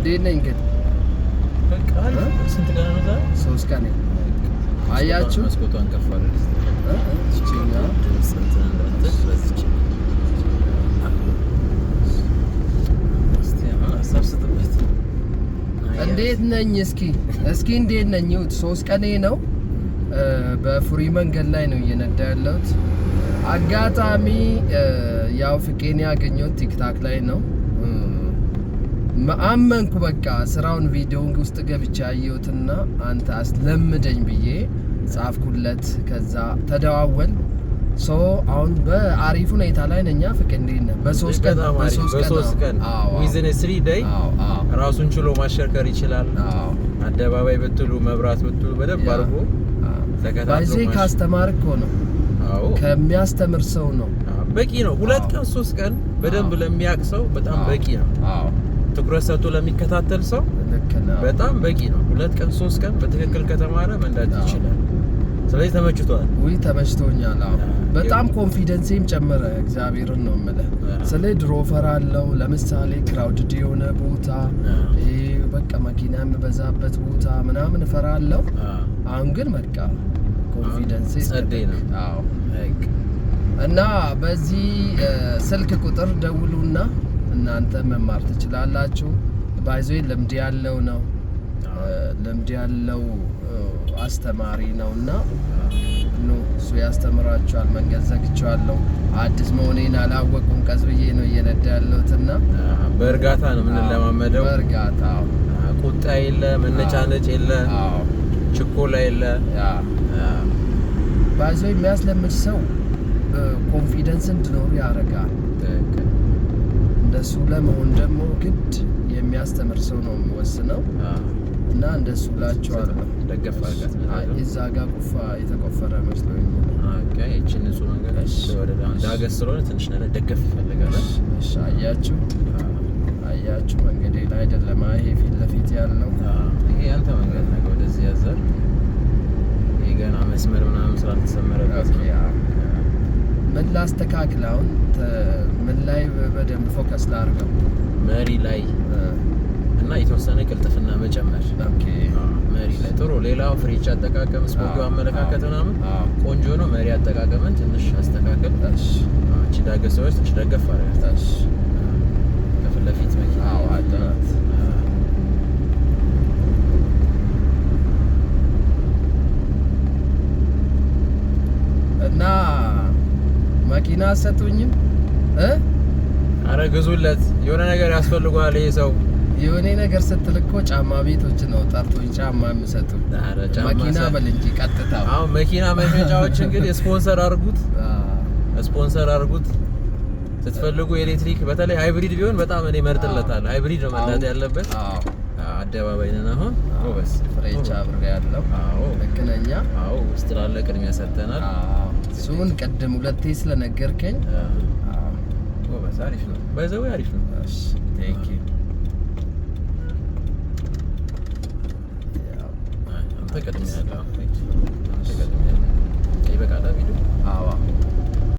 እንዴት ነኝ ግን? በቃ ስንት ቀን ነው ዛሬ? 3 ቀን። አያችሁ መስኮቷን ከፋለች። እንዴት ነኝ? እስኪ እንዴት ነኝ? 3 ቀኔ ነው። በፍሪ መንገድ ላይ ነው እየነዳ ያለሁት። አጋጣሚ ያው ፍቄን ያገኘሁት ቲክታክ ላይ ነው። አመንኩ በቃ ስራውን ቪዲዮውን ውስጥ ገብቻ አየሁትና አንተ አስለምደኝ ብዬ ጻፍኩለት። ከዛ ተደዋወል አሁን በአሪፍ ሁኔታ ላይ ነኛ። ፍቄ እንዴት ነህ? በሶስት ቀን ዊዝን 3 ዴይ ራሱን ችሎ ማሽከርከር ይችላል። አደባባይ ብትሉ መብራት ብትሉ በደንብ አድርጎ ባይዜ ካስተማር እኮ ነው። ከሚያስተምር ሰው ነው በቂ ነው። 2 ቀን 3 ቀን በደንብ ለሚያውቅ ሰው በጣም በቂ ነው። ትኩረት ሰጥቶ ለሚከታተል ሰው በጣም በቂ ነው። 2 ቀን 3 ቀን በትክክል ከተማረ መንዳት ይችላል። ስለዚህ ተመችቷል? ውይ ተመችቶኛል። በጣም ኮንፊደንሴም ጨመረ። እግዚአብሔርን ነው የምልህ። ስለዚህ ድሮ ፈራለሁ። ለምሳሌ ክራውድድ የሆነ ቦታ በቃ መኪና የምበዛበት ቦታ ምናምን ፈራለሁ። አሁን ግን በቃ ኮንፊደንሴ ጸደይ ነው። እና በዚህ ስልክ ቁጥር ደውሉና እናንተ መማር ትችላላችሁ። ባይዞ ልምድ ያለው ነው። ልምድ ያለው አስተማሪ ነውና እሱ ያስተምራችኋል። መንገድ ዘግቻለሁ። አዲስ መሆኔን አላወቁም። ቀስ ብዬ ነው እየነዳ ያለሁትና በእርጋታ ነው የምንለማመደው። በእርጋታ ቁጣ የለ፣ መነጫነጭ የለ፣ ችኮላ የለ። ባይዞ የሚያስለምድ ሰው ኮንፊደንስ እንዲኖር ያደርጋል። እንደሱ ለመሆን ደግሞ ግድ የሚያስተምር ሰው ነው የሚወስነው። እና እንደሱ ላችኋለሁ። ደገፍ አድርጋት። እዛ ጋር የተቆፈረ መስሎኝ። ኦኬ እቺን ንጹህ ነገር ወደ ዳገት ስለሆነ ትንሽ ነገር ደገፍ ይፈልጋል። እሺ አያችሁ መንገዴ ላይ አይደለም። ይሄ ፊት ለፊት ያለው ይሄ ያንተ መንገድ ነው። ወደዚህ ያዘር ይሄ ገና መስመር ምናምን ስላልተሰመረበት ምን ላስተካክል አሁን? ምን ላይ በደንብ ፎከስ ላድርገው? መሪ ላይ እና የተወሰነ ቅልጥፍና መጨመር። መሪ ላይ ጥሩ። ሌላው ፍሬቻ አጠቃቀም፣ ስፖርቱ አመለካከት ምናምን ቆንጆ ነው። መሪ አጠቃቀምን ትንሽ አስተካከል። እቺ ዳገት ሰዎች ትንሽ ደገፍ አድርጋት። ከፊት ለፊት መኪና አጥራት እና መኪና አሰጡኝም። አረ ግዙለት። የሆነ ነገር ያስፈልገዋል ይሄ ሰው። የሆነ ነገር ስትል እኮ ጫማ ቤቶች ነው ጠርቶኝ ጫማ የሚሰጡ። መኪና በል እንጂ ቀጥታ። አሁን መኪና መሸጫዎች እንግዲህ ስፖንሰር አድርጉት። ስትፈልጉ ኤሌክትሪክ፣ በተለይ ሃይብሪድ ቢሆን በጣም እኔ መርጥለታለሁ። ሃይብሪድ ነው መንዳት ያለበት። አደባባይ ነን አሁን። ጎበስ ፍሬቻ አብሬ ያለው ልክነኛ። ውስጥ ላለ ቅድሚያ ሰጥተናል። እሱን ቅድም 2 ስለነገርከኝ ጎበስ። አሪፍ ነው። ባይዘው አሪፍ ነው። እሺ ቴንክ ዩ። ተቀድሜያለሁ። ይበቃል ቪዲዮ።